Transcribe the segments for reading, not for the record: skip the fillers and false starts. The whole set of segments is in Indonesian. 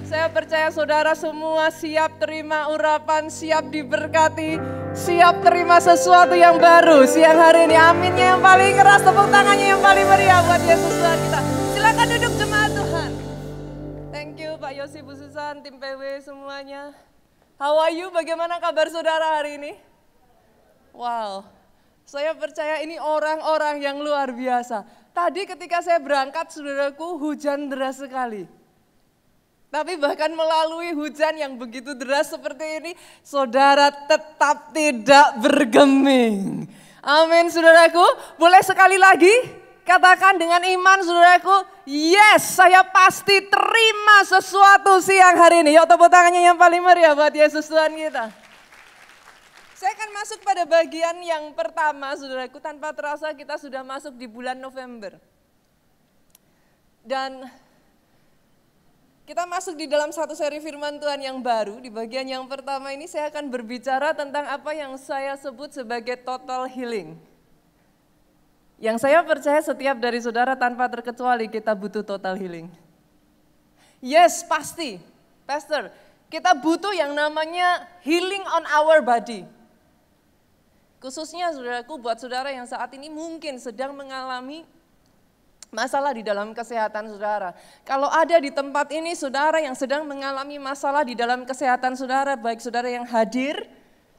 Saya percaya saudara semua siap terima urapan, siap diberkati, siap terima sesuatu yang baru siang hari ini. Aminnya yang paling keras, tepuk tangannya yang paling meriah buat Yesus Tuhan kita. Silakan duduk jemaat Tuhan. Thank you Pak Yosi, Bu Susan, tim PW semuanya. How are you? Bagaimana kabar saudara hari ini? Wow, saya percaya ini orang-orang yang luar biasa. Tadi ketika saya berangkat, saudaraku, hujan deras sekali. Tapi bahkan melalui hujan yang begitu deras seperti ini, saudara tetap tidak bergeming. Amin, saudaraku. Boleh sekali lagi katakan dengan iman, saudaraku, yes, saya pasti terima sesuatu siang hari ini. Yuk tepuk tangannya yang paling meriah buat Yesus Tuhan kita. Saya akan masuk pada bagian yang pertama, saudaraku. Tanpa terasa kita sudah masuk di bulan November. Dan kita masuk di dalam satu seri firman Tuhan yang baru. Di bagian yang pertama ini saya akan berbicara tentang apa yang saya sebut sebagai total healing. Yang saya percaya setiap dari saudara tanpa terkecuali kita butuh total healing. Yes, pasti. Pastor, kita butuh yang namanya healing on our body. Khususnya saudaraku, buat saudara yang saat ini mungkin sedang mengalami masalah di dalam kesehatan saudara. Kalau ada di tempat ini saudara yang sedang mengalami masalah di dalam kesehatan saudara, baik saudara yang hadir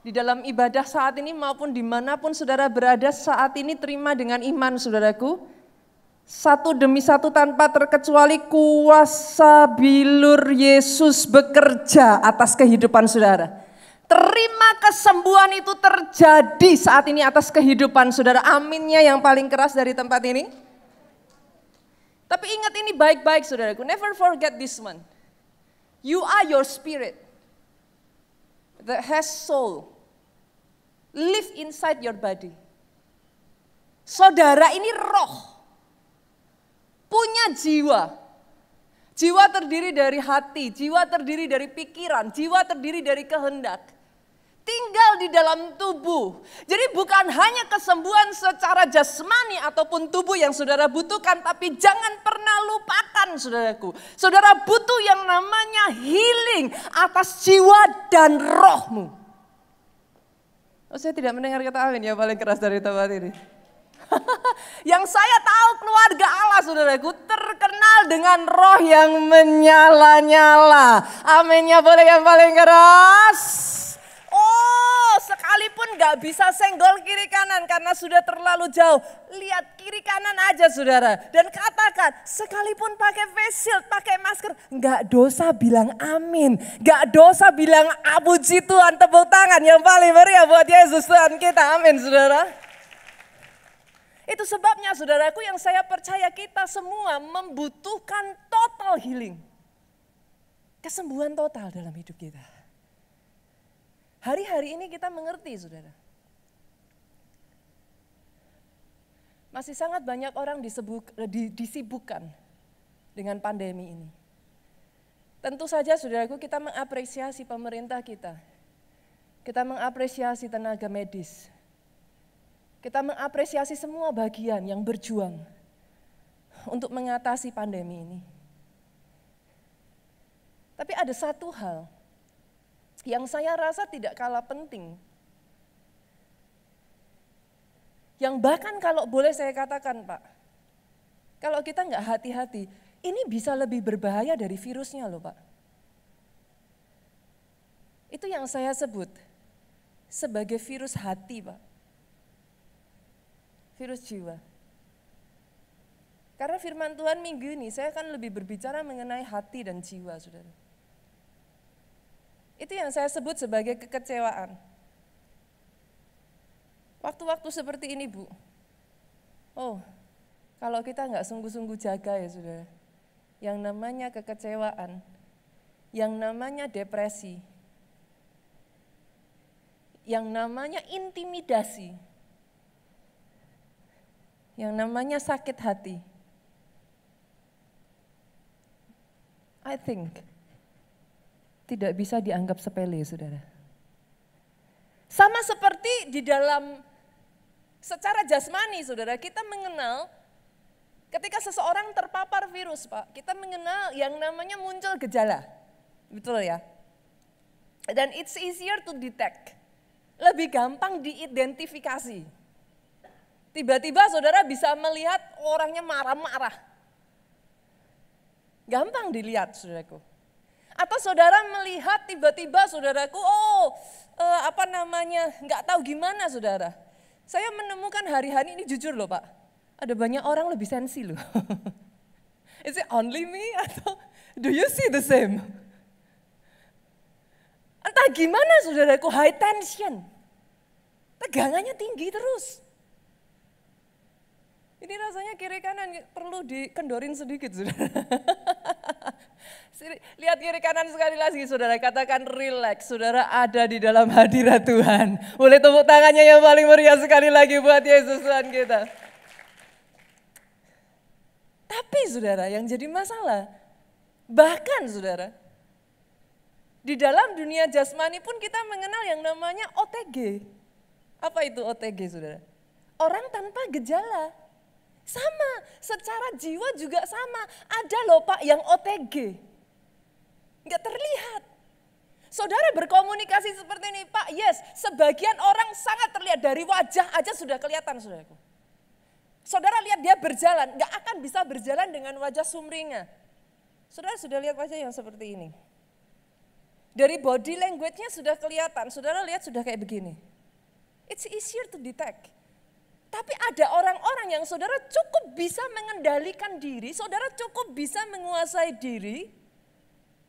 di dalam ibadah saat ini maupun dimanapun saudara berada saat ini, terima dengan iman saudaraku. Satu demi satu tanpa terkecuali kuasa bilur Yesus bekerja atas kehidupan saudara. Terima kesembuhan itu terjadi saat ini atas kehidupan saudara. Aminnya yang paling keras dari tempat ini. Tapi ingat ini baik-baik saudaraku, never forget this one. You are your spirit that has soul, live inside your body. Saudara ini roh, punya jiwa. Jiwa terdiri dari hati, jiwa terdiri dari pikiran, jiwa terdiri dari kehendak. Tinggal di dalam tubuh. Jadi bukan hanya kesembuhan secara jasmani ataupun tubuh yang saudara butuhkan, tapi jangan pernah lupakan saudaraku. Saudara butuh yang namanya healing atas jiwa dan rohmu. Oh, saya tidak mendengar kata amin ya paling keras dari tempat ini. Yang saya tahu keluarga Allah saudaraku terkenal dengan roh yang menyala-nyala. Aminnya boleh yang paling keras. Oh, sekalipun gak bisa senggol kiri kanan karena sudah terlalu jauh. Lihat kiri kanan aja saudara. Dan katakan, sekalipun pakai face shield, pakai masker, gak dosa bilang amin. Gak dosa bilang puji Tuhan, tepuk tangan yang paling meriah buat Yesus Tuhan kita. Amin saudara. Itu sebabnya saudaraku yang saya percaya kita semua membutuhkan total healing. Kesembuhan total dalam hidup kita. Hari-hari ini kita mengerti saudara. Masih sangat banyak orang disibukkan dengan pandemi ini. Tentu saja saudaraku kita mengapresiasi pemerintah kita. Kita mengapresiasi tenaga medis. Kita mengapresiasi semua bagian yang berjuang untuk mengatasi pandemi ini. Tapi ada satu hal yang saya rasa tidak kalah penting. Yang bahkan kalau boleh saya katakan Pak, kalau kita nggak hati-hati, ini bisa lebih berbahaya dari virusnya loh Pak. Itu yang saya sebut sebagai virus hati Pak. Virus jiwa. Karena firman Tuhan minggu ini saya akan lebih berbicara mengenai hati dan jiwa saudara. Itu yang saya sebut sebagai kekecewaan. Waktu-waktu seperti ini Bu, oh kalau kita nggak sungguh-sungguh jaga ya saudara, yang namanya kekecewaan, yang namanya depresi, yang namanya intimidasi, yang namanya sakit hati, I think tidak bisa dianggap sepele, saudara. Sama seperti di dalam secara jasmani, saudara, kita mengenal ketika seseorang terpapar virus, Pak, kita mengenal yang namanya muncul gejala. Betul ya? Dan it's easier to detect. Lebih gampang diidentifikasi. Tiba-tiba saudara bisa melihat orangnya marah-marah. Gampang dilihat saudaraku. Atau saudara melihat tiba-tiba saudaraku, nggak tahu gimana saudara. Saya menemukan hari-hari ini jujur loh Pak, ada banyak orang lebih sensi loh. Is it only me atau do you see the same? Entah gimana saudaraku, high tension. Tegangannya tinggi terus. Ini rasanya kiri kanan perlu dikendorin sedikit saudara. Lihat kiri kanan sekali lagi saudara, katakan relax, saudara ada di dalam hadirat Tuhan. Boleh tepuk tangannya yang paling meriah sekali lagi buat Yesus Tuhan kita. Tapi saudara yang jadi masalah, bahkan saudara, di dalam dunia jasmani pun kita mengenal yang namanya OTG. Apa itu OTG saudara? Orang tanpa gejala. Sama, secara jiwa juga sama. Ada loh Pak yang OTG. Enggak terlihat. Saudara berkomunikasi seperti ini, Pak, yes, sebagian orang sangat terlihat dari wajah aja sudah kelihatan saudaraku. Saudara lihat dia berjalan, enggak akan bisa berjalan dengan wajah sumringah. Saudara sudah lihat wajah yang seperti ini. Dari body language-nya sudah kelihatan, saudara lihat sudah kayak begini. It's easier to detect. Tapi ada orang-orang yang saudara cukup bisa mengendalikan diri, saudara cukup bisa menguasai diri.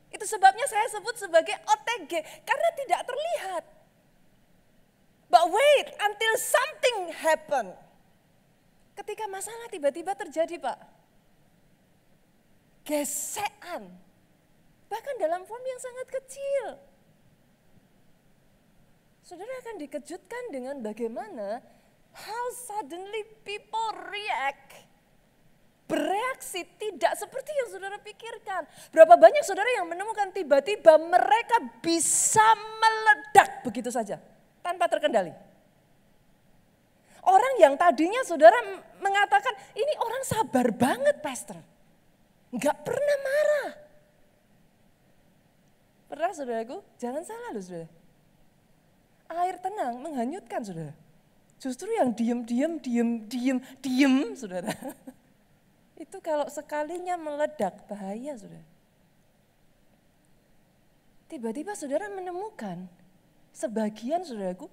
Itu sebabnya saya sebut sebagai OTG, karena tidak terlihat. But wait, until something happen. Ketika masalah tiba-tiba terjadi Pak. Gesekan. Bahkan dalam form yang sangat kecil. Saudara akan dikejutkan dengan bagaimana how suddenly people react. Bereaksi tidak seperti yang saudara pikirkan. Berapa banyak saudara yang menemukan tiba-tiba mereka bisa meledak begitu saja. Tanpa terkendali. Orang yang tadinya saudara mengatakan ini orang sabar banget pastor. Enggak pernah marah. Pernah saudaraku? Jangan salah loh saudara. Air tenang menghanyutkan saudara. Justru yang diem saudara. Itu kalau sekalinya meledak bahaya saudara. Tiba-tiba saudara menemukan sebagian saudaraku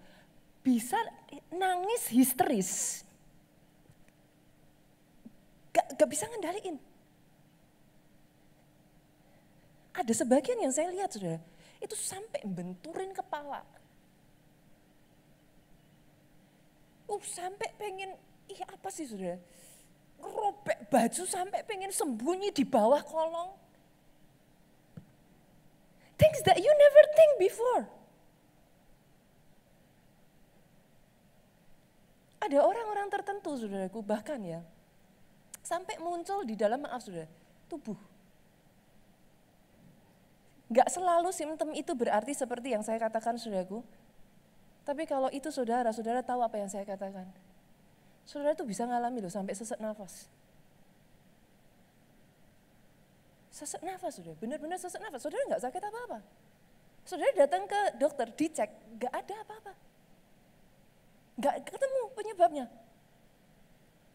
bisa nangis histeris. Gak bisa ngendaliin. Ada sebagian yang saya lihat saudara, itu sampai benturin kepala. Sampai pengen, apa sih saudara? Robek baju sampai pengen sembunyi di bawah kolong. Things that you never think before. Ada orang-orang tertentu saudaraku bahkan ya, sampai muncul di dalam saudara, tubuh. Gak selalu simptom itu berarti seperti yang saya katakan saudaraku. Tapi kalau itu saudara tahu apa yang saya katakan. Saudara itu bisa ngalami loh sampai sesak nafas. Sesak nafas saudara, benar-benar sesak nafas. Saudara gak sakit apa-apa. Saudara datang ke dokter, dicek, gak ada apa-apa. Gak ketemu penyebabnya.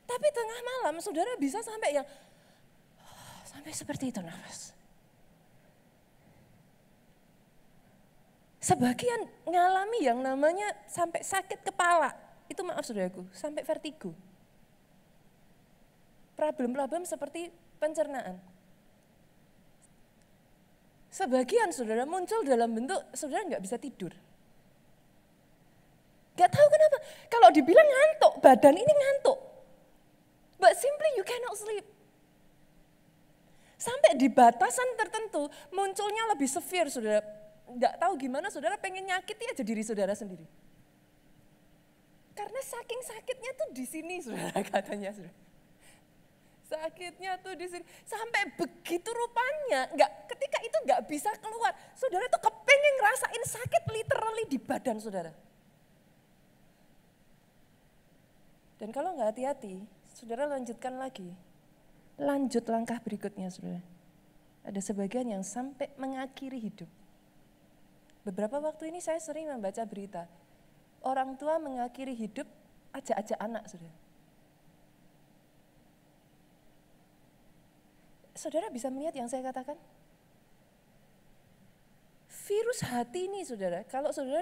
Tapi tengah malam saudara bisa sampai yang, sampai seperti itu nafas. Sebagian ngalami yang namanya sampai sakit kepala, itu maaf saudaraku, sampai vertigo. Problem-problem seperti pencernaan. Sebagian saudara muncul dalam bentuk saudara nggak bisa tidur. Gak tahu kenapa, kalau dibilang ngantuk, badan ini ngantuk. But simply you cannot sleep. Sampai di batasan tertentu munculnya lebih severe saudara. Nggak tahu gimana saudara pengen nyakiti aja diri saudara sendiri. Karena saking sakitnya tuh di sini saudara katanya saudara. Sakitnya tuh di sini. Sampai begitu rupanya, ketika itu nggak bisa keluar. Saudara tuh kepengen ngerasain sakit literally di badan saudara. Dan kalau nggak hati-hati, saudara lanjutkan lagi. Lanjut langkah berikutnya saudara. Ada sebagian yang sampai mengakhiri hidup. Beberapa waktu ini saya sering membaca berita. Orang tua mengakhiri hidup ajak-ajak anak, saudara. Saudara bisa melihat yang saya katakan? Virus hati ini, saudara, kalau saudara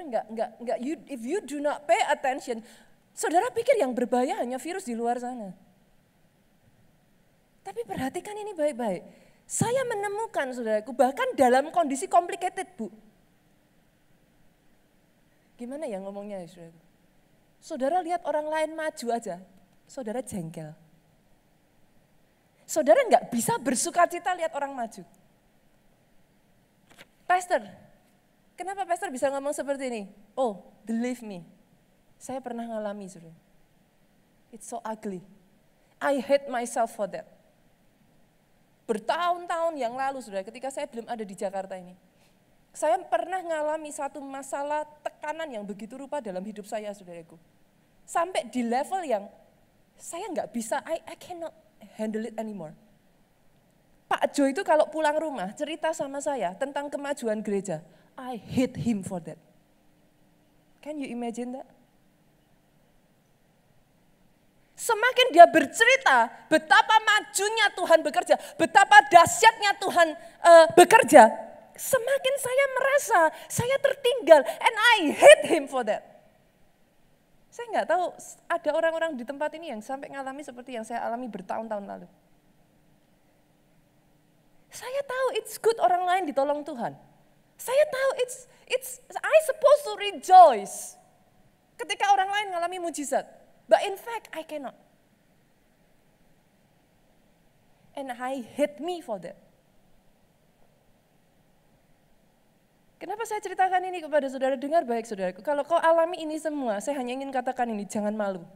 if you do not pay attention, saudara pikir yang berbahaya hanya virus di luar sana. Tapi perhatikan ini baik-baik. Saya menemukan, saudaraku, bahkan dalam kondisi complicated, Bu. Gimana ya ngomongnya, saudaraku? Saudara lihat orang lain maju aja, saudara jengkel. Saudara nggak bisa bersuka cita lihat orang maju. Pastor, kenapa pastor bisa ngomong seperti ini? Oh, believe me, saya pernah ngalami, saudara. It's so ugly. I hate myself for that. Bertahun-tahun yang lalu, saudara, ketika saya belum ada di Jakarta ini, saya pernah ngalami satu masalah tekanan yang begitu rupa dalam hidup saya, saudaraku. Sampai di level yang saya nggak bisa, I cannot handle it anymore. Pak Jo itu kalau pulang rumah cerita sama saya tentang kemajuan gereja, I hate him for that. Can you imagine that? Semakin dia bercerita betapa majunya Tuhan bekerja, betapa dahsyatnya Tuhan bekerja, semakin saya merasa saya tertinggal, and I hate him for that. Saya nggak tahu ada orang-orang di tempat ini yang sampai ngalami seperti yang saya alami bertahun-tahun lalu. Saya tahu it's good orang lain ditolong Tuhan. Saya tahu I supposed to rejoice ketika orang lain ngalami mujizat. But in fact, I cannot. And I hate me for that. Kenapa saya ceritakan ini kepada saudara? Dengar baik, saudaraku. Kalau kau alami ini semua, saya hanya ingin katakan ini, jangan malu.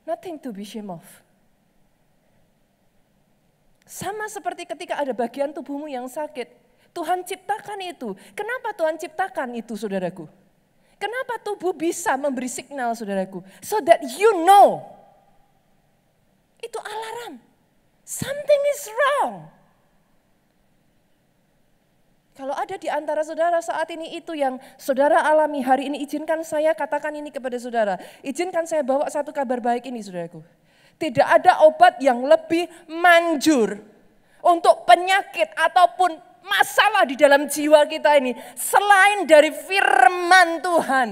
Nothing to be ashamed of. Sama seperti ketika ada bagian tubuhmu yang sakit, Tuhan ciptakan itu. Kenapa Tuhan ciptakan itu, saudaraku? Kenapa tubuh bisa memberi signal, saudaraku? So that you know. Itu alarm. Something is wrong. Kalau ada di antara saudara saat ini itu yang saudara alami hari ini, izinkan saya katakan ini kepada saudara. Izinkan saya bawa satu kabar baik ini, saudaraku. Tidak ada obat yang lebih manjur untuk penyakit ataupun masalah di dalam jiwa kita ini selain dari firman Tuhan.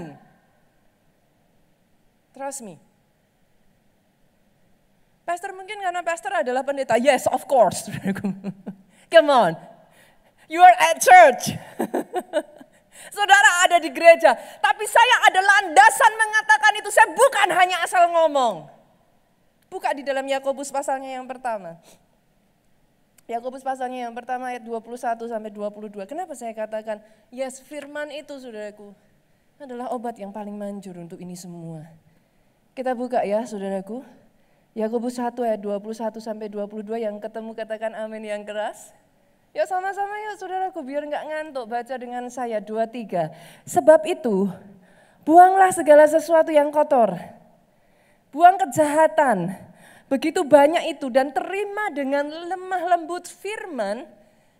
Trust me. Pastor, mungkin karena pastor adalah pendeta. Yes, of course. Come on. You are at church. Saudara ada di gereja. Tapi saya ada landasan mengatakan itu. Saya bukan hanya asal ngomong. Buka di dalam Yakobus pasalnya yang pertama. Yakobus pasalnya yang pertama ayat 21 sampai 22. Kenapa saya katakan, yes, firman itu, saudaraku, adalah obat yang paling manjur untuk ini semua. Kita buka ya, saudaraku. Yakobus 1 ayat 21 sampai 22, yang ketemu katakan amin yang keras. Ya sama-sama yuk, saudaraku, biar enggak ngantuk, baca dengan saya 2-3. Sebab itu, buanglah segala sesuatu yang kotor. Buang kejahatan, begitu banyak itu, dan terima dengan lemah lembut firman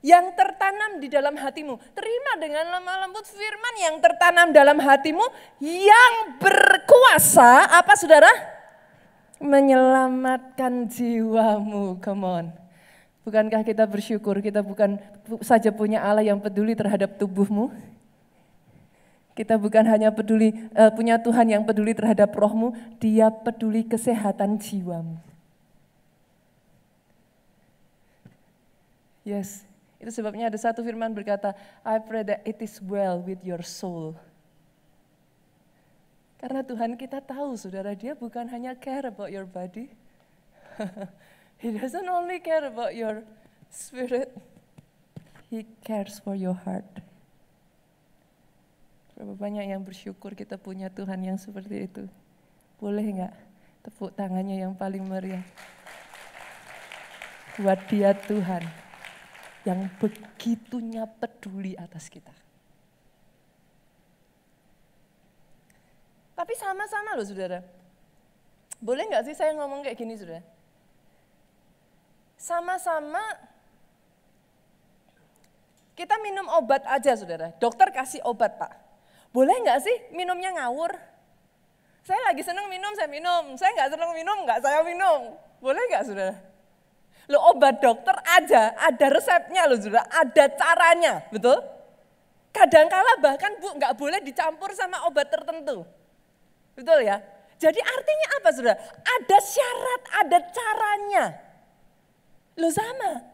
yang tertanam di dalam hatimu. Terima dengan lemah lembut firman yang tertanam dalam hatimu, yang berkuasa, apa saudara? Menyelamatkan jiwamu. Come on. Bukankah kita bersyukur kita bukan saja punya Allah yang peduli terhadap tubuhmu? Kita bukan hanya punya Tuhan yang peduli terhadap rohmu, Dia peduli kesehatan jiwamu. Yes, itu sebabnya ada satu firman berkata, I pray that it is well with your soul. Karena Tuhan kita tahu, saudara, Dia bukan hanya care about your body. He doesn't only care about your spirit. He cares for your heart. Berapa banyak yang bersyukur kita punya Tuhan yang seperti itu. Boleh enggak tepuk tangannya yang paling meriah. Buat Dia Tuhan yang begitunya peduli atas kita. Tapi sama-sama loh, saudara. Boleh enggak sih saya ngomong kayak gini, saudara? sama-sama kita minum obat aja saudara. Dokter kasih obat Pak. Boleh nggak sih minumnya ngawur? Saya lagi seneng minum, saya minum. Saya nggak seneng minum, nggak saya minum. Boleh nggak saudara? Loh obat dokter aja, ada resepnya loh saudara, ada caranya, betul? Kadangkala bahkan Bu nggak boleh dicampur sama obat tertentu. Betul ya? Jadi artinya apa saudara? Ada syarat, ada caranya. Loh sama,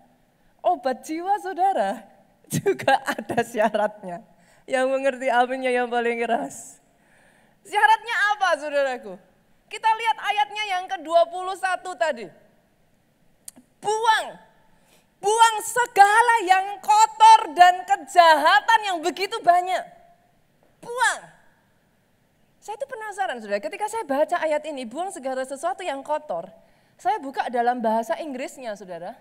obat jiwa saudara juga ada syaratnya. Yang mengerti aminnya yang paling keras. Syaratnya apa saudaraku? Kita lihat ayatnya yang ke-21 tadi. Buang segala yang kotor dan kejahatan yang begitu banyak. Buang. Saya itu penasaran saudara, ketika saya baca ayat ini, buang segala sesuatu yang kotor. Saya buka dalam bahasa Inggrisnya saudara.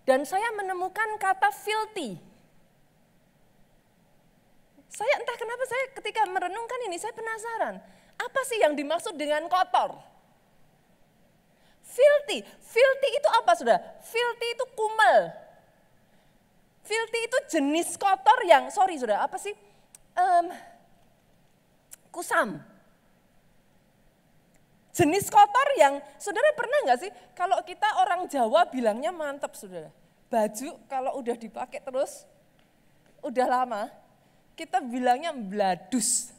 Dan saya menemukan kata filthy. Saya entah kenapa saya ketika merenungkan ini saya penasaran. Apa sih yang dimaksud dengan kotor? Filthy. Filthy itu apa saudara? Filthy itu kumel. Filthy itu jenis kotor yang, sorry saudara, apa sih? Kusam. Jenis kotor yang, saudara pernah nggak sih kalau kita orang Jawa bilangnya mantep saudara. Baju kalau udah dipakai terus, udah lama, kita bilangnya bladus.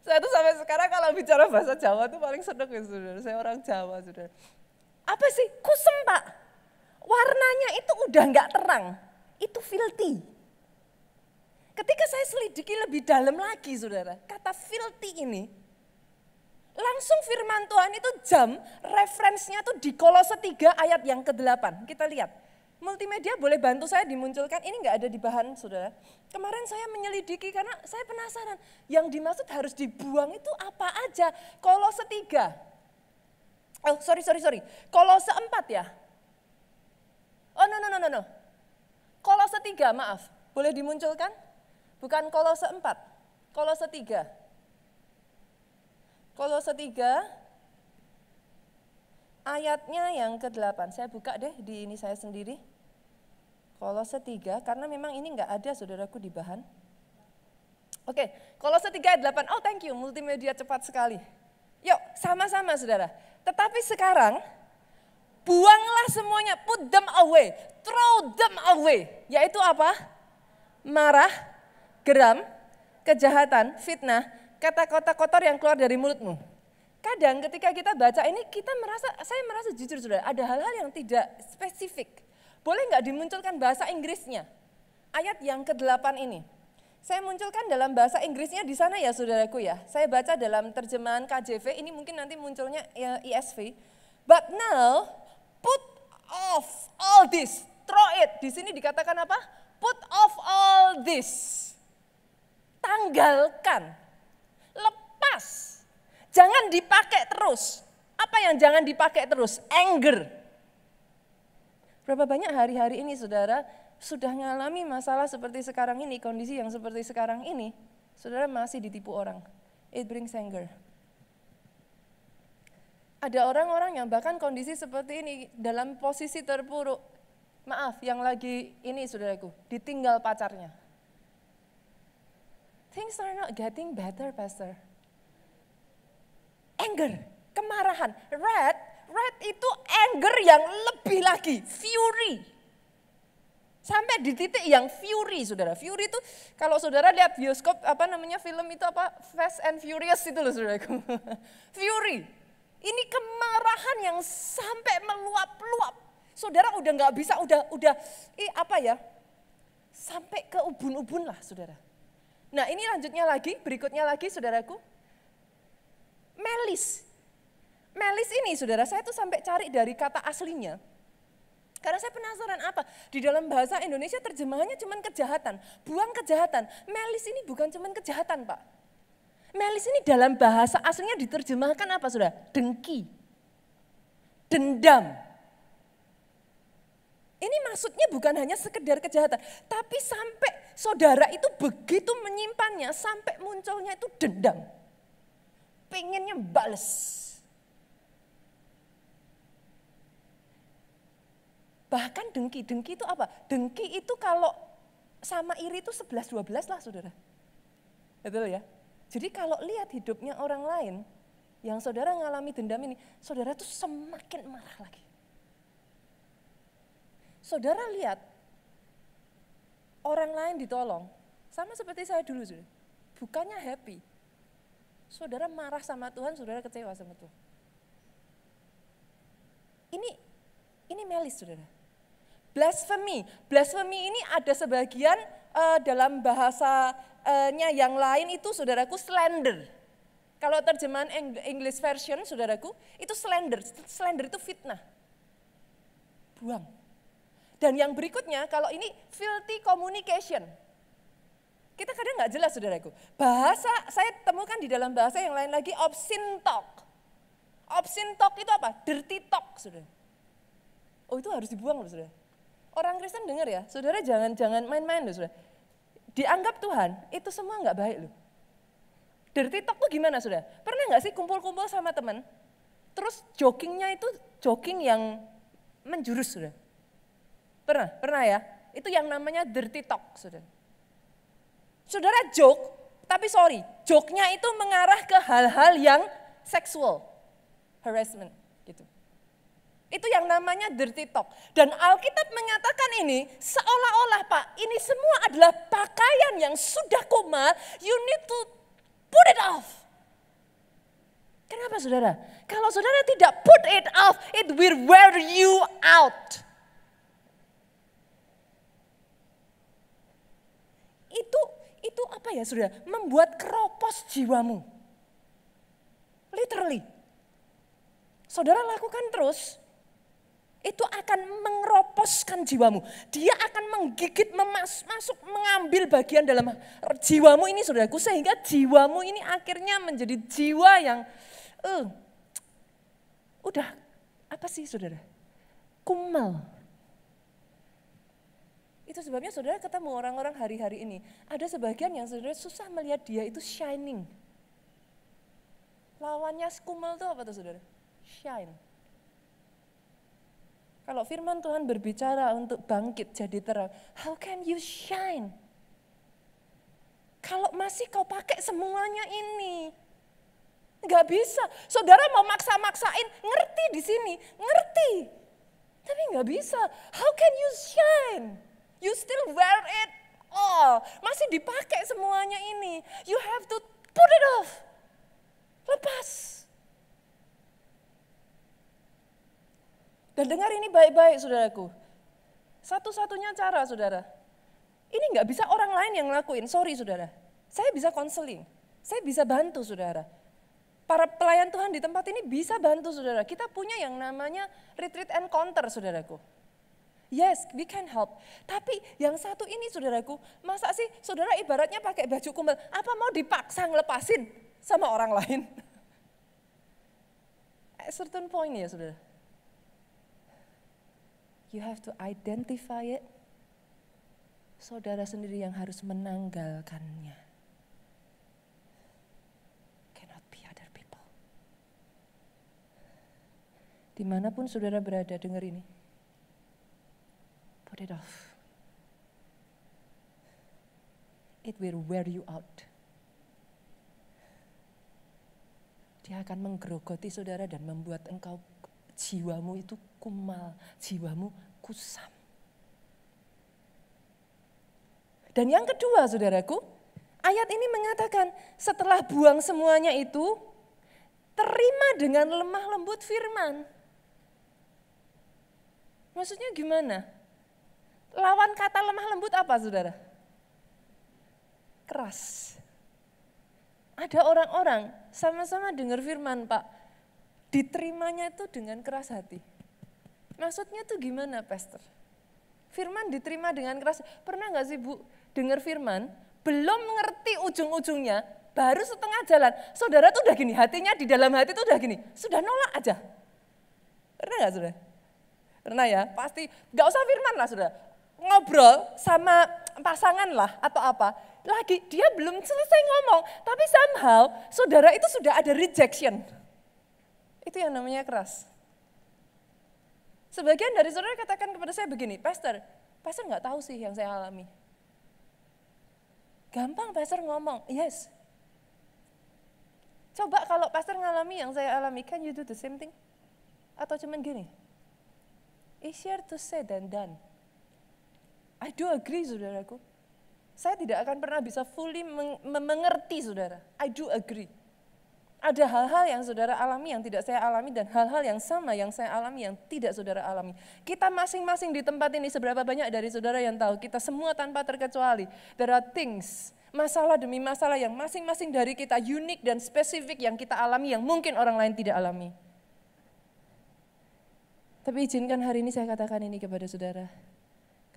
Saya tuh sampai sekarang kalau bicara bahasa Jawa tuh paling seneng ya saudara, saya orang Jawa saudara. Apa sih? Kusem Pak. Warnanya itu udah nggak terang, itu filthy. Ketika saya selidiki lebih dalam lagi saudara, kata filthy ini, langsung firman Tuhan itu referensinya tuh di Kolose 3 ayat yang ke-8. Kita lihat. Multimedia boleh bantu saya dimunculkan, ini nggak ada di bahan saudara. Kemarin saya menyelidiki karena saya penasaran, yang dimaksud harus dibuang itu apa aja. Kolose 3, oh sorry, Kolose 4 ya. Oh no. Kolose 3 maaf, boleh dimunculkan? Bukan Kolose 4, Kolose 3. Kolose 3 ayatnya yang ke-8, saya buka deh di ini saya sendiri. Kolose 3, karena memang ini enggak ada saudaraku di bahan. Oke, Kolose 3 ayat 8, oh thank you, multimedia cepat sekali. Yuk sama-sama saudara, tetapi sekarang buanglah semuanya, put them away, throw them away. Yaitu apa? Marah, geram, kejahatan, fitnah, kata-kata kotor yang keluar dari mulutmu. Kadang ketika kita baca ini saya merasa jujur saudara, ada hal-hal yang tidak spesifik. Boleh nggak dimunculkan bahasa Inggrisnya? Ayat yang ke-8 ini. Saya munculkan dalam bahasa Inggrisnya di sana ya saudaraku ya. Saya baca dalam terjemahan KJV, ini mungkin nanti munculnya ESV. But now, put off all this, throw it. Di sini dikatakan apa? Put off all this. Tanggalkan, lepas. Jangan dipakai terus. Apa yang jangan dipakai terus? Anger. Berapa banyak hari-hari ini saudara sudah mengalami masalah seperti sekarang ini, kondisi yang seperti sekarang ini, saudara masih ditipu orang. It brings anger. Ada orang-orang yang bahkan kondisi seperti ini dalam posisi terpuruk. Maaf, yang lagi ini saudaraku, ditinggal pacarnya. Things are not getting better, Pastor. Anger, kemarahan, red itu anger yang lebih lagi, fury. Sampai di titik yang fury, saudara. Fury itu kalau saudara lihat bioskop, film itu apa? Fast and Furious itu loh saudaraku. Fury. Ini kemarahan yang sampai meluap-luap. Saudara udah nggak bisa, sampai ke ubun-ubun lah saudara. Nah ini berikutnya lagi saudaraku. Melis. Melis ini saudara, saya tuh sampai cari dari kata aslinya. Karena saya penasaran apa, di dalam bahasa Indonesia terjemahannya cuman kejahatan, buang kejahatan. Melis ini bukan cuman kejahatan Pak. Melis ini dalam bahasa aslinya diterjemahkan apa saudara? Dengki, dendam. Ini maksudnya bukan hanya sekedar kejahatan, tapi sampai saudara itu begitu menyimpannya, sampai munculnya itu dendam. Pengennya bales. Bahkan dengki itu apa? Dengki itu kalau sama iri itu 11-12 lah saudara. Betul ya? Jadi kalau lihat hidupnya orang lain, yang saudara ngalami dendam ini, saudara tuh semakin marah lagi. Saudara lihat, orang lain ditolong, sama seperti saya dulu saudara. Bukannya happy, saudara marah sama Tuhan, saudara kecewa sama Tuhan. Ini melis saudara. Blasphemy ini ada sebagian dalam bahasanya yang lain itu saudaraku slander. Kalau terjemahan English version saudaraku itu slander. Slander itu fitnah. Buang. Dan yang berikutnya kalau ini filthy communication. Kita kadang nggak jelas saudaraku. Bahasa saya temukan di dalam bahasa yang lain lagi obscene talk. Obscene talk itu apa? Dirty talk, saudara. Oh itu harus dibuang loh, saudara. Orang Kristen dengar ya, saudara jangan main-main loh, saudara. Dianggap Tuhan, itu semua nggak baik loh. Dirty talk tuh gimana, saudara? Pernah nggak sih kumpul-kumpul sama teman, terus joggingnya itu jogging yang menjurus, saudara? Pernah ya? Itu yang namanya dirty talk, saudara. Saudara joke, tapi sorry, joke-nya itu mengarah ke hal-hal yang seksual. Harassment gitu. Itu yang namanya dirty talk. Dan Alkitab menyatakan ini seolah-olah Pak, ini semua adalah pakaian yang sudah kumal, you need to put it off. Kenapa saudara? Kalau saudara tidak put it off, it will wear you out. Itu apa ya saudara? Membuat keropos jiwamu. Literally. Saudara lakukan terus, itu akan mengeroposkan jiwamu. Dia akan menggigit, masuk, mengambil bagian dalam jiwamu ini saudaraku. Sehingga jiwamu ini akhirnya menjadi jiwa yang, udah apa sih saudara? Kumal. Itu sebabnya saudara ketemu orang-orang hari-hari ini. Ada sebagian yang saudara susah melihat dia itu shining. Lawannya kumal itu apa tuh saudara? Shine. Kalau firman Tuhan berbicara untuk bangkit jadi terang, how can you shine? Kalau masih kau pakai semuanya ini, nggak bisa. Saudara mau maksa-maksain, ngerti di sini, ngerti, tapi nggak bisa. How can you shine? You still wear it all, masih dipakai semuanya ini. You have to put it off, lepas. Dan dengar ini baik-baik saudaraku. Satu-satunya cara saudara. Ini nggak bisa orang lain yang ngelakuin, sorry saudara. Saya bisa konseling, saya bisa bantu saudara. Para pelayan Tuhan di tempat ini bisa bantu saudara. Kita punya yang namanya retreat encounter saudaraku. Yes, we can help. Tapi yang satu ini saudaraku, masa sih saudara ibaratnya pakai baju kumbal, apa mau dipaksa ngelepasin sama orang lain? At certain point ya saudara. You have to identify it. Saudara sendiri yang harus menanggalkannya. Cannot be other people. Dimanapun saudara berada, dengar ini. Put it off. It will wear you out. Dia akan menggerogoti saudara dan membuat engkau jiwamu itu kumal, jiwamu kusam. Dan yang kedua saudaraku, ayat ini mengatakan setelah buang semuanya itu, terima dengan lemah lembut firman. Maksudnya gimana? Lawan kata lemah lembut apa saudara? Keras. Ada orang-orang sama-sama dengar firman Pak, diterimanya itu dengan keras hati. Maksudnya tuh gimana pastor? Firman diterima dengan keras. Pernah gak sih Bu dengar firman, belum mengerti ujung-ujungnya, baru setengah jalan. Saudara tuh udah gini, hatinya di dalam hati tuh udah gini, sudah nolak aja. Pernah gak saudara? Pernah ya, pasti gak usah firman lah saudara. Ngobrol sama pasangan lah atau apa. Lagi dia belum selesai ngomong, tapi somehow saudara itu sudah ada rejection. Itu yang namanya keras. Sebagian dari saudara katakan kepada saya begini, Pastor nggak tahu sih yang saya alami. Gampang Pastor ngomong, yes. Coba kalau Pastor ngalami yang saya alami, can you do the same thing? Atau cuman gini, easier to say than done. I do agree saudaraku. Saya tidak akan pernah bisa fully mengerti saudara. I do agree. Ada hal-hal yang saudara alami yang tidak saya alami dan hal-hal yang sama yang saya alami yang tidak saudara alami. Kita masing-masing di tempat ini seberapa banyak dari saudara yang tahu kita semua tanpa terkecuali. There are things, masalah demi masalah yang masing-masing dari kita unik dan spesifik yang kita alami yang mungkin orang lain tidak alami. Tapi izinkan hari ini saya katakan ini kepada saudara.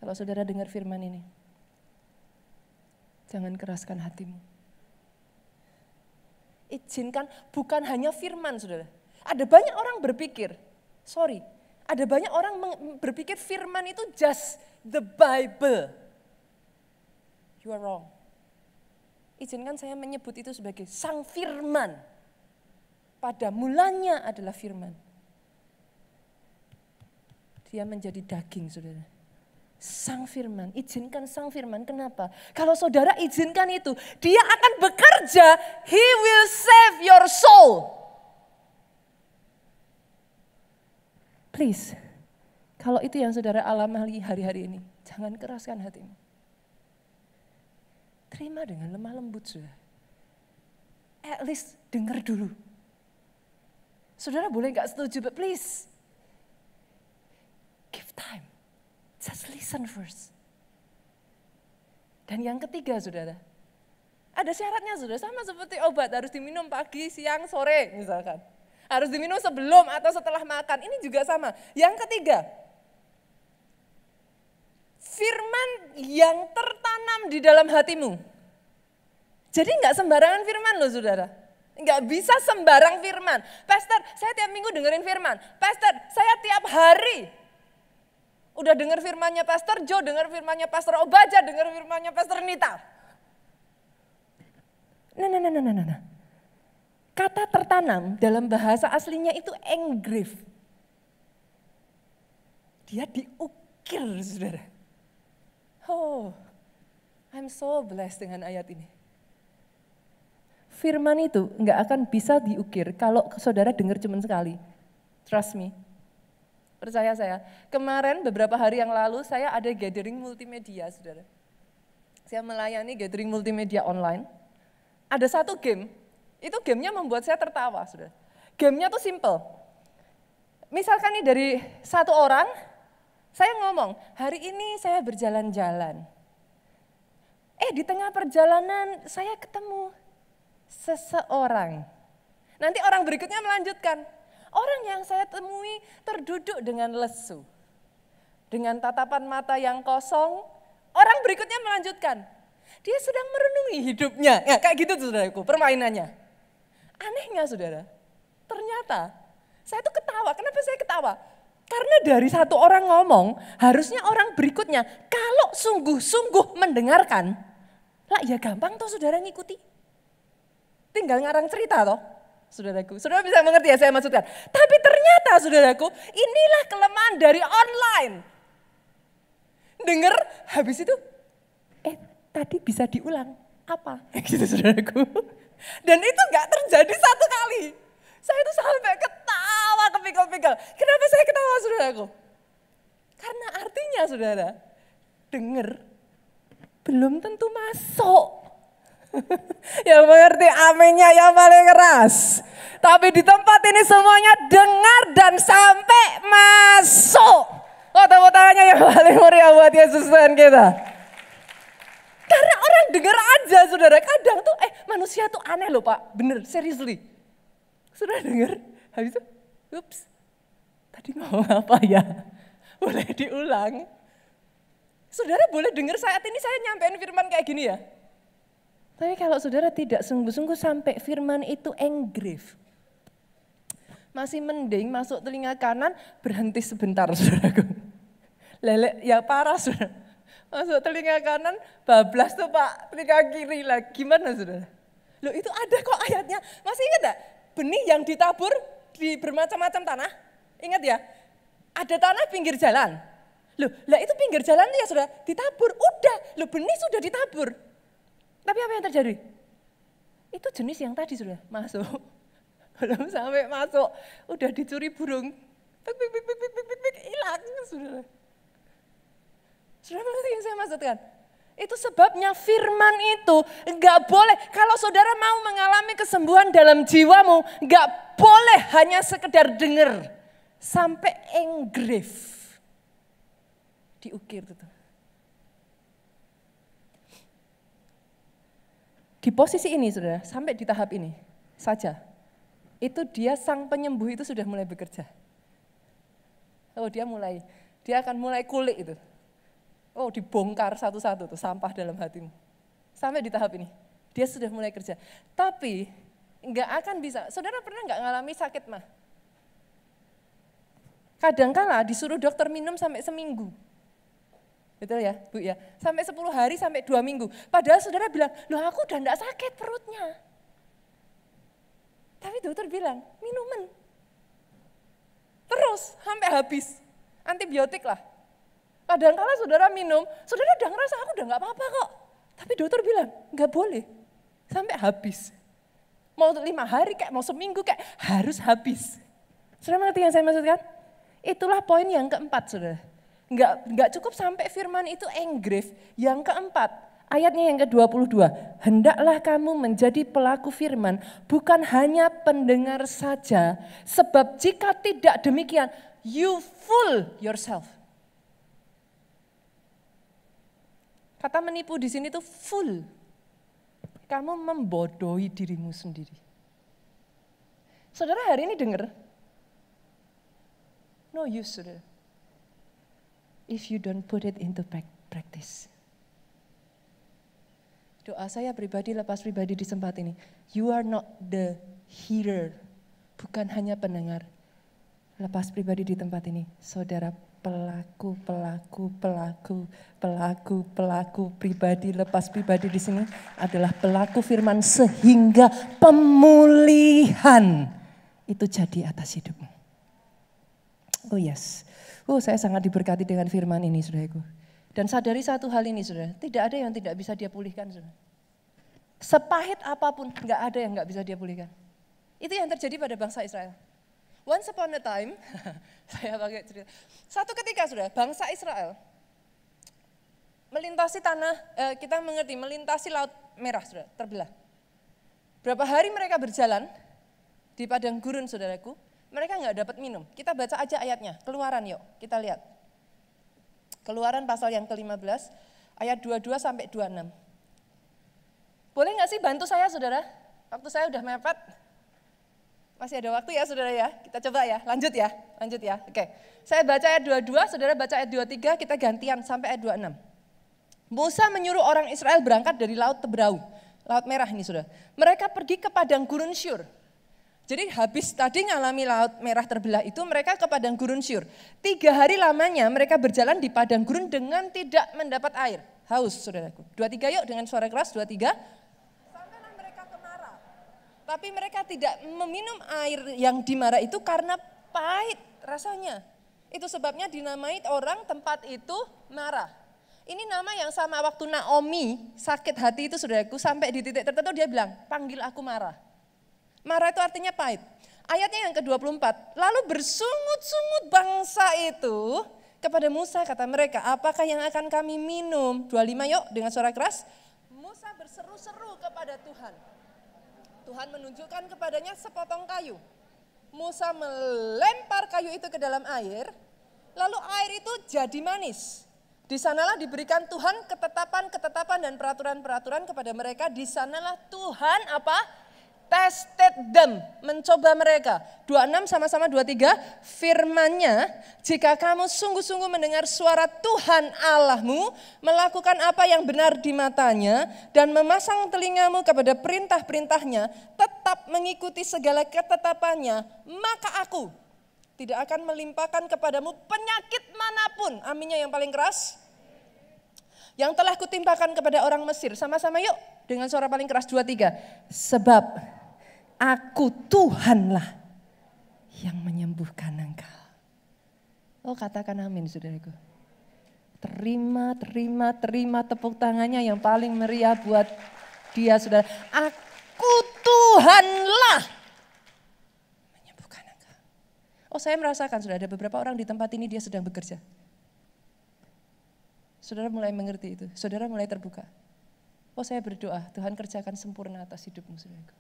Kalau saudara dengar firman ini, jangan keraskan hatimu. Izinkan bukan hanya firman saudara. Ada banyak orang berpikir, ada banyak orang berpikir firman itu just the Bible. You are wrong. Izinkan saya menyebut itu sebagai sang firman. Pada mulanya adalah firman. Dia menjadi daging saudara. Sang firman, izinkan sang firman, kenapa? Kalau saudara izinkan itu, dia akan bekerja, he will save your soul. Please, kalau itu yang saudara alami hari-hari ini, jangan keraskan hatimu. Terima dengan lemah lembut saudara. At least dengar dulu. Saudara boleh gak setuju, but please, give time. Just listen first. Dan yang ketiga saudara, ada syaratnya saudara, sama seperti obat harus diminum pagi, siang, sore misalkan. Harus diminum sebelum atau setelah makan, ini juga sama. Yang ketiga, firman yang tertanam di dalam hatimu. Jadi enggak sembarangan firman loh saudara. Enggak bisa sembarang firman. Pastor, saya tiap minggu dengerin firman. Pastor, saya tiap hari udah dengar firmannya Pastor Jo, dengar firmannya Pastor Obaja, dengar firmannya Pastor Nita. Nah. Kata tertanam dalam bahasa aslinya itu engrave. Dia diukir, saudara. Oh, I'm so blessed dengan ayat ini. Firman itu nggak akan bisa diukir kalau saudara dengar cuma sekali. Trust me. Percaya saya, kemarin beberapa hari yang lalu saya ada gathering multimedia, saudara. Saya melayani gathering multimedia online. Ada satu game, itu gamenya membuat saya tertawa, saudara. Gamenya tuh simple. Misalkan nih dari satu orang, saya ngomong, hari ini saya berjalan-jalan. Di tengah perjalanan saya ketemu seseorang. Nanti orang berikutnya melanjutkan. Orang yang saya temui terduduk dengan lesu. Dengan tatapan mata yang kosong, orang berikutnya melanjutkan. Dia sedang merenungi hidupnya. Ya, kayak gitu saudaraku permainannya. Anehnya saudara, ternyata saya tuh ketawa. Kenapa saya ketawa? Karena dari satu orang ngomong, harusnya orang berikutnya kalau sungguh-sungguh mendengarkan, lah ya gampang tuh saudara ngikuti. Tinggal ngarang cerita toh. Saudaraku, saudara bisa mengerti ya saya maksudkan. Tapi ternyata saudaraku, inilah kelemahan dari online. Dengar, habis itu, tadi bisa diulang. Apa? Gitu saudaraku. Dan itu gak terjadi satu kali. Saya itu sampai ketawa kepikul-pikul. Kenapa saya ketawa saudaraku? Karena artinya saudara, dengar, belum tentu masuk. Yang mengerti aminnya yang paling keras. Tapi di tempat ini semuanya dengar dan sampai masuk. Tepuk tangannya yang paling meriah buat Yesus Tuhan kita. Karena orang dengar aja saudara. Kadang tuh manusia tuh aneh loh Pak. Bener, seriously. Saudara dengar, habis itu, ups. Tadi ngomong apa ya? Boleh diulang. Saudara boleh dengar saat ini saya nyampein firman kayak gini ya. Tapi kalau saudara tidak sungguh-sungguh sampai firman itu engrave. Masih mending masuk telinga kanan, berhenti sebentar saudaraku. Lele, ya parah saudara. Masuk telinga kanan, bablas tuh Pak, telinga kiri lah. Gimana saudara? Loh itu ada kok ayatnya. Masih ingat gak? Benih yang ditabur di bermacam-macam tanah. Ingat ya? Ada tanah pinggir jalan. Loh, lah itu pinggir jalan itu ya sudah ditabur. Udah, loh benih sudah ditabur. Tapi apa yang terjadi? Itu jenis yang tadi sudah masuk. Belum sampai masuk, udah dicuri burung. Hilang sudah. Sudah mengerti yang saya maksudkan? Itu sebabnya firman itu enggak boleh. Kalau saudara mau mengalami kesembuhan dalam jiwamu, enggak boleh hanya sekedar dengar. Sampai engrave. Diukir itu. Di posisi ini saudara, sampai di tahap ini saja. Itu dia sang penyembuh itu sudah mulai bekerja. Oh dia akan mulai kulik itu. Oh dibongkar satu-satu tuh sampah dalam hatimu. Sampai di tahap ini, dia sudah mulai kerja. Tapi nggak akan bisa, saudara pernah nggak ngalami sakit mah? Kadangkala disuruh dokter minum sampai seminggu. Betul ya Bu ya? Sampai 10 hari, sampai 2 minggu. Padahal saudara bilang, loh aku udah nggak sakit perutnya. Tapi dokter bilang, minuman. Terus sampai habis, antibiotik lah. Kadang-kala saudara minum, saudara udah ngerasa aku udah gak apa-apa kok. Tapi dokter bilang, gak boleh, sampai habis. Mau 5 hari kayak, mau seminggu kayak, harus habis. Saudara mengerti yang saya maksudkan? Itulah poin yang keempat saudara. Gak cukup sampai firman itu engrave. Yang keempat, ayatnya yang ke-22. Hendaklah kamu menjadi pelaku firman, bukan hanya pendengar saja. Sebab jika tidak demikian, you fool yourself. Kata menipu di sini tuh full. Kamu membodohi dirimu sendiri. Saudara hari ini dengar? No use, saudara. If you don't put it into practice. Doa saya pribadi, lepas pribadi di tempat ini. You are not the hearer. Bukan hanya pendengar. Lepas pribadi di tempat ini. Saudara pelaku pribadi, lepas pribadi di sini adalah pelaku firman sehingga pemulihan itu jadi atas hidupmu. Oh yes, saya sangat diberkati dengan firman ini saudaraku. Dan sadari satu hal ini saudara, tidak ada yang tidak bisa dia pulihkan saudara. Sepahit apapun, nggak ada yang nggak bisa dia pulihkan. Itu yang terjadi pada bangsa Israel. Once upon a time, saya pakai cerita. Satu ketika sudah bangsa Israel melintasi tanah, kita mengerti melintasi Laut Merah sudah terbelah. Berapa hari mereka berjalan di padang gurun saudaraku, mereka nggak dapat minum. Kita baca aja ayatnya, Keluaran yuk, kita lihat. Keluaran pasal yang ke-15, ayat 22 sampai 26. Boleh nggak sih bantu saya saudara? Waktu saya udah mepet. Masih ada waktu ya saudara ya, kita coba ya, lanjut ya. Oke, saya baca ayat 22, saudara baca ayat 23, kita gantian sampai ayat 26. Musa menyuruh orang Israel berangkat dari Laut Teberau, Laut Merah ini saudara. Mereka pergi ke padang gurun Syur. Jadi habis tadi ngalami Laut Merah terbelah itu, mereka ke padang gurun Syur. 3 hari lamanya mereka berjalan di padang gurun dengan tidak mendapat air. Haus saudaraku. 23 yuk dengan suara keras, 23. Tapi mereka tidak meminum air yang di Mara itu karena pahit rasanya. Itu sebabnya dinamai orang tempat itu Mara. Ini nama yang sama waktu Naomi sakit hati itu saudaraku, sampai di titik tertentu dia bilang, panggil aku Mara. Mara itu artinya pahit. Ayatnya yang ke-24, lalu bersungut-sungut bangsa itu kepada Musa, kata mereka, apakah yang akan kami minum? 25 yuk dengan suara keras. Musa berseru-seru kepada Tuhan. Tuhan menunjukkan kepadanya sepotong kayu. Musa melempar kayu itu ke dalam air, lalu air itu jadi manis. Di sanalah diberikan Tuhan ketetapan-ketetapan dan peraturan-peraturan kepada mereka. Di sanalah Tuhan apa? Tested them, mencoba mereka. 26 sama-sama 23, firman-Nya, jika kamu sungguh-sungguh mendengar suara Tuhan Allahmu, melakukan apa yang benar di matanya, dan memasang telingamu kepada perintah-perintahnya, tetap mengikuti segala ketetapannya, maka aku tidak akan melimpahkan kepadamu penyakit manapun. Aminnya yang paling keras. Yang telah kutimpakan kepada orang Mesir. Sama-sama yuk dengan suara paling keras 23. Sebab aku Tuhanlah yang menyembuhkan engkau. Oh, katakan amin, saudaraku. Terima tepuk tangannya yang paling meriah buat dia, saudara. Aku Tuhanlah menyembuhkan engkau. Oh, saya merasakan, saudara, ada beberapa orang di tempat ini dia sedang bekerja. Saudara mulai mengerti itu, saudara mulai terbuka. Oh, saya berdoa, Tuhan kerjakan sempurna atas hidupmu, saudaraku.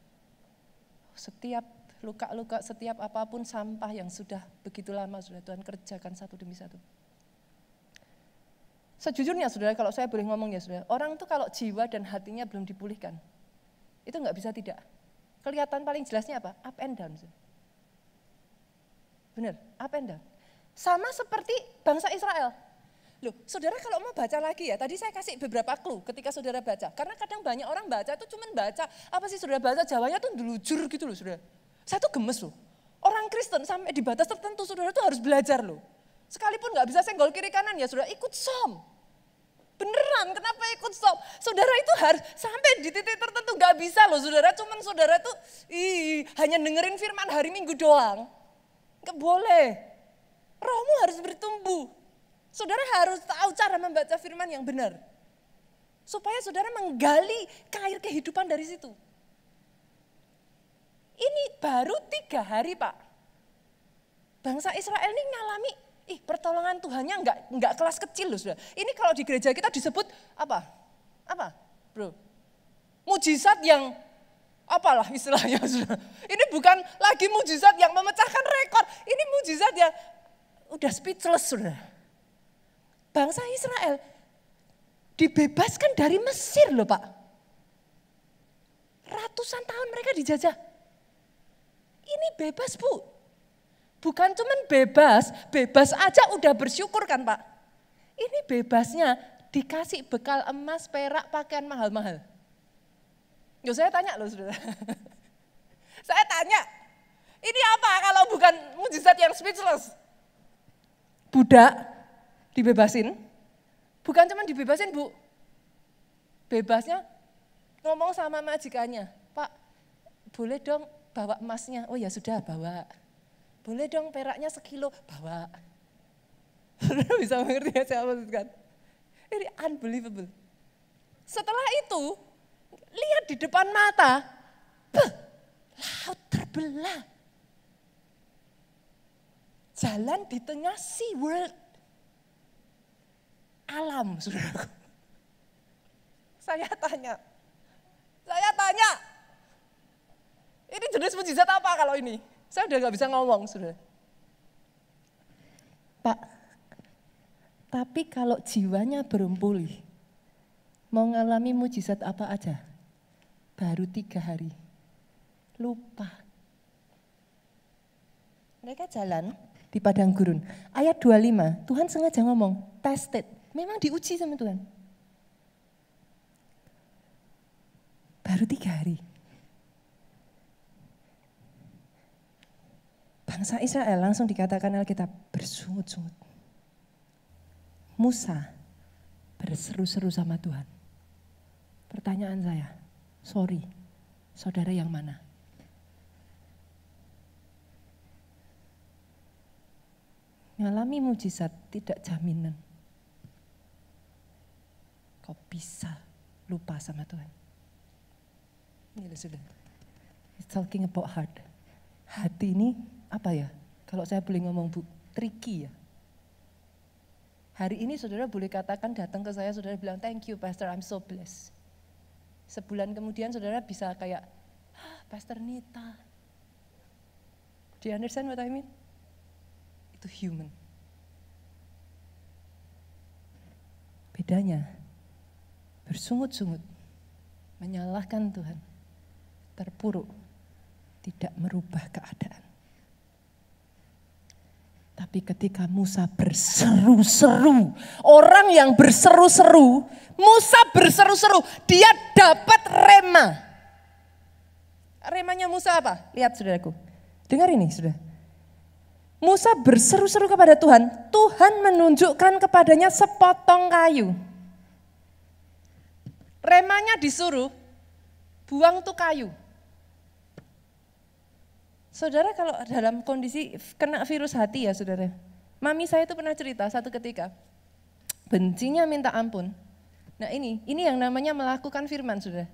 Setiap luka-luka, setiap apapun sampah yang sudah begitu lama, saudara, Tuhan kerjakan satu demi satu. Sejujurnya, saudara, kalau saya boleh ngomong ya, saudara, orang itu kalau jiwa dan hatinya belum dipulihkan, itu nggak bisa tidak. Kelihatan paling jelasnya apa? Up and down. Benar, up and down. Sama seperti bangsa Israel. Loh, saudara kalau mau baca lagi ya, tadi saya kasih beberapa clue ketika saudara baca. Karena kadang banyak orang baca itu cuma baca, apa sih saudara baca, Jawanya tuh delujur gitu loh, saudara. Saya tuh gemes loh. Orang Kristen sampai di batas tertentu, saudara tuh harus belajar loh. Sekalipun gak bisa senggol kiri kanan ya, saudara ikut som. Beneran, kenapa ikut som? Saudara itu harus sampai di titik tertentu gak bisa loh, saudara. Cuman saudara tuh hanya dengerin firman hari Minggu doang. Gak boleh. Rohmu harus bertumbuh. Saudara harus tahu cara membaca firman yang benar. Supaya saudara menggali kair kehidupan dari situ. Ini baru 3 hari, Pak. Bangsa Israel ini ngalami, pertolongan Tuhannya enggak kelas kecil loh, saudara. Ini kalau di gereja kita disebut apa? Apa, bro? Mujizat yang apalah istilahnya, saudara. Ini bukan lagi mujizat yang memecahkan rekor. Ini mujizat yang udah speechless, saudara. Bangsa Israel dibebaskan dari Mesir loh, Pak. Ratusan tahun mereka dijajah. Ini bebas, Bu. Bukan cuman bebas aja udah bersyukur kan, Pak. Ini bebasnya dikasih bekal emas, perak, pakaian mahal-mahal. Yo, saya tanya loh, saudara. Saya tanya, ini apa kalau bukan mujizat yang speechless? Budak dibebasin, bukan cuma dibebasin, Bu. Bebasnya ngomong sama majikannya, Pak, boleh dong bawa emasnya? Oh ya sudah, bawa. Boleh dong peraknya 1 kilo, bawa. Bisa mengerti ya saya maksudkan? Ini unbelievable. Setelah itu, lihat di depan mata, laut terbelah. Jalan di tengah sea world. Alam, saudaraku. Saya tanya, ini jenis mujizat apa kalau ini? Saya udah gak bisa ngomong, saudara. Pak, tapi kalau jiwanya belum pulih, mau ngalami mujizat apa aja, baru 3 hari, lupa. Mereka jalan di padang gurun. Ayat 25, Tuhan sengaja ngomong, tested. Memang diuji sama Tuhan. Baru 3 hari. Bangsa Israel langsung dikatakan Alkitab bersungut-sungut. Musa berseru-seru sama Tuhan. Pertanyaan saya, sorry, saudara yang mana? Ngalami mujizat tidak jaminan. Kau bisa lupa sama Tuhan. Ini sudah. It's talking about heart. Hati ini apa ya? Kalau saya boleh ngomong, Bu, tricky ya. Hari ini saudara boleh katakan datang ke saya, saudara bilang thank you Pastor, I'm so blessed. Sebulan kemudian saudara bisa kayak, Pastor Nita. Do you understand what I mean? Itu human. Bedanya, bersungut-sungut, menyalahkan Tuhan, terpuruk, tidak merubah keadaan. Tapi ketika Musa berseru-seru, orang yang berseru-seru, Musa berseru-seru, dia dapat rema. Remanya Musa apa? Lihat saudaraku, dengar ini saudara. Musa berseru-seru kepada Tuhan, Tuhan menunjukkan kepadanya sepotong kayu. Remanya disuruh, buang tuh kayu. Saudara kalau dalam kondisi kena virus hati ya saudara, Mami saya itu pernah cerita satu ketika, bencinya minta ampun. Nah ini yang namanya melakukan firman, saudara.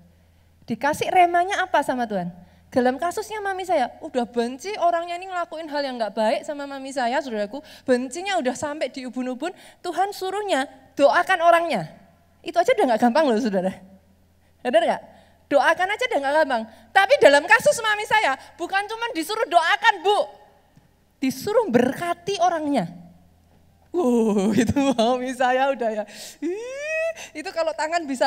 Dikasih remanya apa sama Tuhan? Dalam kasusnya mami saya, udah benci orangnya ini ngelakuin hal yang gak baik sama mami saya, saudaraku. Bencinya udah sampai di ubun-ubun, Tuhan suruhnya doakan orangnya. Itu aja udah gak gampang loh, saudara. Benar gak? Doakan aja udah gak gampang. Tapi dalam kasus mami saya, bukan cuma disuruh doakan, Bu. Disuruh berkati orangnya. Itu mami saya udah ya. Itu kalau tangan bisa,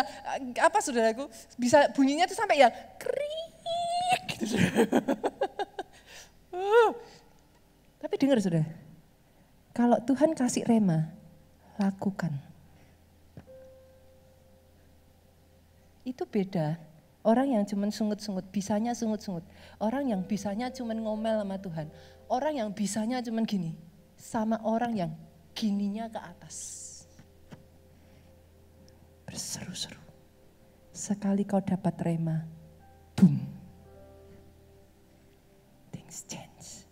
apa saudaraku, bisa bunyinya tuh sampai ya krik gitu. Tapi dengar saudara, kalau Tuhan kasih rema, lakukan. Itu beda. Orang yang cuma sungut-sungut, bisanya sungut-sungut. Orang yang bisanya cuma ngomel sama Tuhan. Orang yang bisanya cuma gini, sama orang yang gininya ke atas. Berseru-seru. Sekali kau dapat rema, boom. Things change.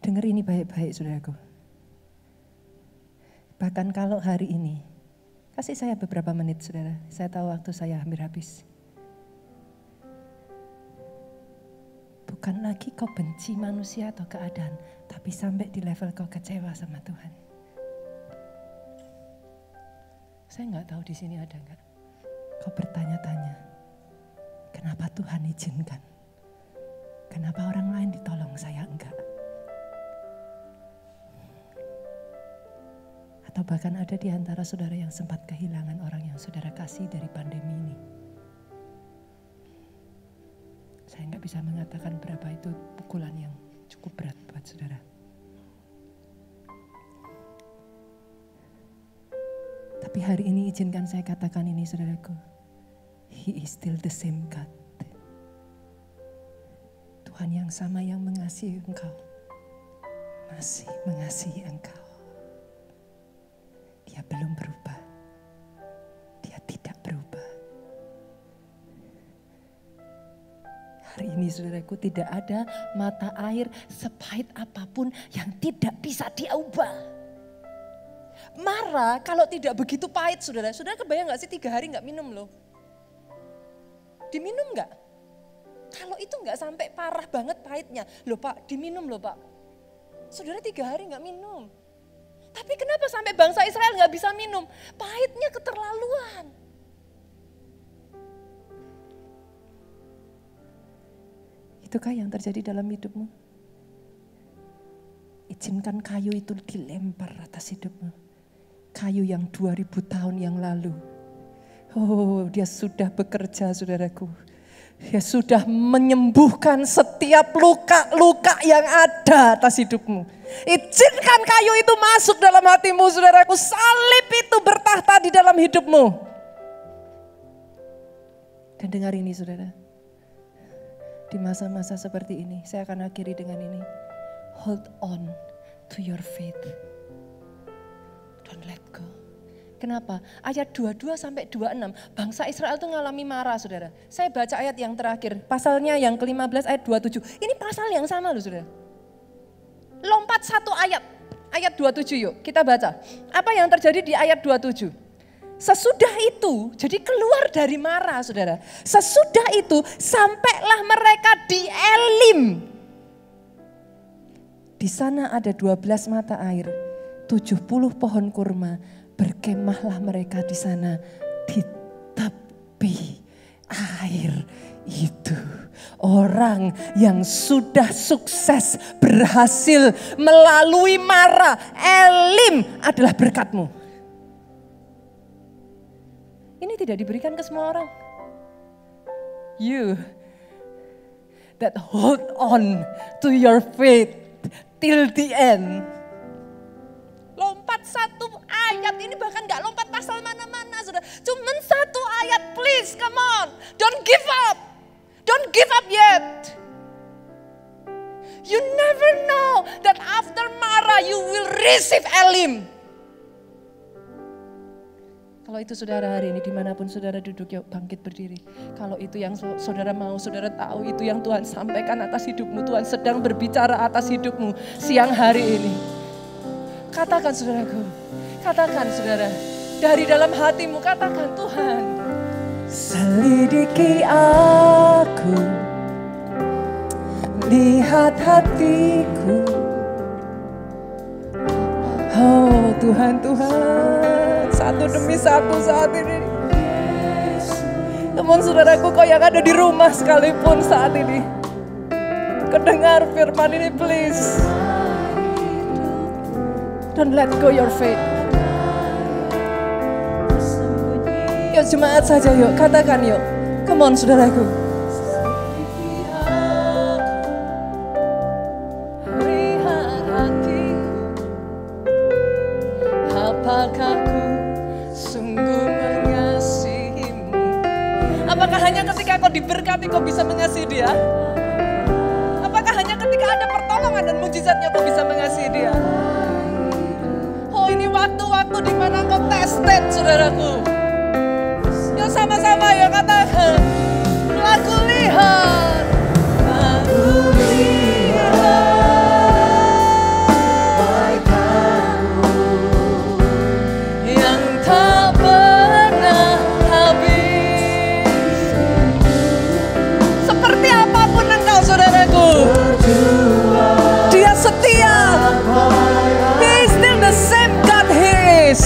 Dengar ini baik-baik saudaraku. Bahkan kalau hari ini, kasih saya beberapa menit saudara, saya tahu waktu saya hampir habis. Bukan lagi kau benci manusia atau keadaan, tapi sampai di level kau kecewa sama Tuhan. Saya nggak tahu di sini ada nggak. Kau bertanya-tanya, kenapa Tuhan izinkan? Kenapa orang lain ditolong, saya enggak? Atau bahkan ada di antara saudara yang sempat kehilangan orang yang saudara kasih dari pandemi ini. Saya nggak bisa mengatakan berapa itu pukulan yang cukup berat buat saudara. Tapi hari ini izinkan saya katakan ini saudaraku. He is still the same God. Tuhan yang sama yang mengasihi engkau. Masih mengasihi engkau. Dia belum berubah. Dia tidak berubah. Hari ini saudaraku tidak ada mata air sepahit apapun yang tidak bisa diubah. Marah kalau tidak begitu pahit saudara. Saudara kebayang gak sih 3 hari gak minum loh? Diminum gak? Kalau itu gak sampai parah banget pahitnya. Loh Pak, diminum loh Pak. Saudara 3 hari gak minum. Tapi kenapa sampai bangsa Israel gak bisa minum? Pahitnya keterlaluan. Itukah yang terjadi dalam hidupmu? Izinkan kayu itu dilempar atas hidupmu. Kayu yang 2000 tahun yang lalu. Oh, dia sudah bekerja saudaraku. Dia sudah menyembuhkan setiap luka-luka yang ada atas hidupmu. Izinkan kayu itu masuk dalam hatimu saudaraku. Salib itu bertahta di dalam hidupmu. Dan dengar ini saudara. Di masa-masa seperti ini, saya akan akhiri dengan ini. Hold on to your faith. Don't let go. Kenapa? Ayat 22 sampai 26, bangsa Israel itu ngalami marah saudara. Saya baca ayat yang terakhir, pasalnya yang ke-15 ayat 27. Ini pasal yang sama loh saudara. Lompat satu ayat 27 yuk kita baca. Apa yang terjadi di ayat 27? Sesudah itu, jadi keluar dari marah saudara. Sesudah itu sampailah mereka di Elim. Di sana ada 12 mata air, 70 pohon kurma. Berkemahlah mereka di sana di tepi air itu. Orang yang sudah sukses berhasil melalui mara, Elim adalah berkatmu. Ini tidak diberikan ke semua orang. You that hold on to your faith till the end. Lompat satu ayat ini bahkan gak lompat pasal mana-mana sudah. Cuman satu ayat please come on. Don't give up. Don't give up yet. You never know that after Mara you will receive Elim. Kalau itu saudara hari ini dimanapun saudara duduk, yuk bangkit berdiri. Kalau itu yang saudara mau, saudara tahu itu yang Tuhan sampaikan atas hidupmu. Tuhan sedang berbicara atas hidupmu siang hari ini. Katakan saudaraku, katakan saudara. Dari dalam hatimu katakan, Tuhan, selidiki aku, lihat hatiku. Oh Tuhan, Tuhan, satu demi satu saat ini. Namun saudaraku, kau yang ada di rumah sekalipun saat ini, kedengar firman ini, please. Don't let go your faith. Yuk jemaat saja, yuk katakan yuk. Come on saudaraku. Lihat hati, apakah ku sungguh mengasihimu? Apakah hanya ketika kau diberkati kau bisa mengasihi dia? Apakah hanya ketika ada pertolongan dan mujizatnya kau bisa mengasihi dia? Oh, ini waktu-waktu di mana kau tested, saudaraku. Yuk sama-sama ya katakan, aku lihat, aku lihat yang tak pernah habis. Seperti apapun engkau, saudaraku, Dia setia. He is still the same God He is.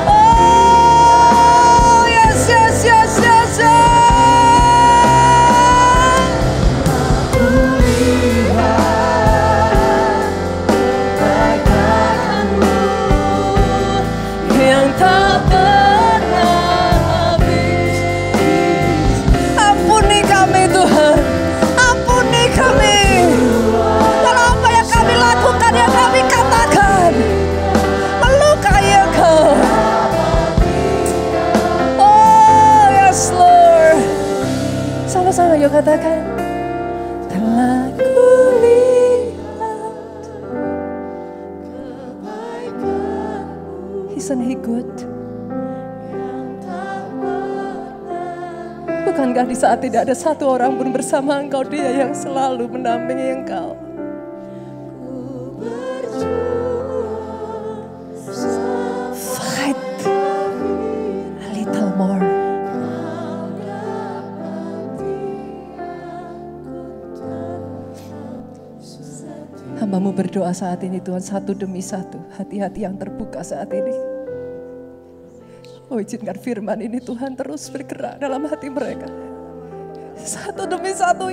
Oh yes, yes, yes, yes, yes. Yang tak pernah habis. Ampuni kami Tuhan, ampuni kami. Kalau apa yang kami lakukan, yang kami katakan melukai Engkau. Oh yes Lord. Sama-sama yuk katakan, telah kulihat kebaikanmu. Isn't He good? Bukankah di saat tidak ada satu orang pun bersama Engkau, Dia yang selalu mendampingi Engkau. Fight a little more. Hamba-Mu berdoa saat ini Tuhan, satu demi satu, hati-hati yang terbuka saat ini. Oh izinkan firman ini Tuhan terus bergerak dalam hati mereka. Satu demi satu,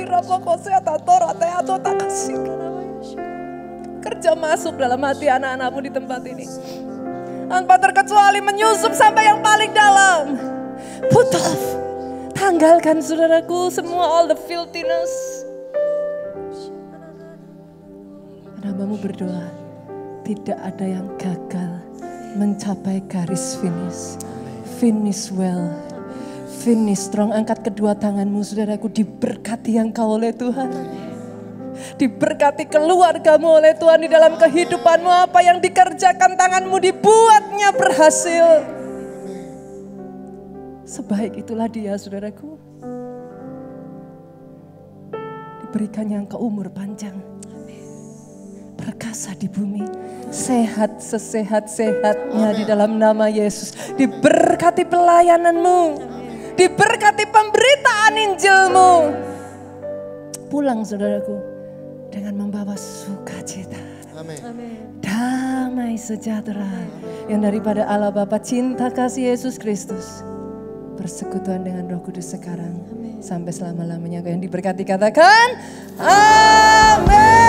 kerja masuk dalam hati anak-anak-Mu di tempat ini. Tanpa terkecuali menyusup sampai yang paling dalam. Put off, tanggalkan saudaraku semua all the filthiness. Hamba-Mu berdoa, tidak ada yang gagal mencapai garis finish. Finish well, finish strong. Angkat kedua tanganmu saudaraku, diberkati Engkau oleh Tuhan. Diberkati keluargamu oleh Tuhan di dalam kehidupanmu. Apa yang dikerjakan tanganmu dibuatnya berhasil. Sebaik itulah Dia saudaraku. Diberikannya Engkau umur panjang, perkasa di bumi, sehat sesehat-sehatnya di dalam nama Yesus. Diberkati pelayananmu, diberkati pemberitaan Injilmu. Pulang saudaraku dengan membawa sukacita, damai sejahtera yang daripada Allah Bapa, cinta kasih Yesus Kristus, persekutuan dengan Roh Kudus sekarang sampai selama-lamanya. Yang diberkati katakan amin.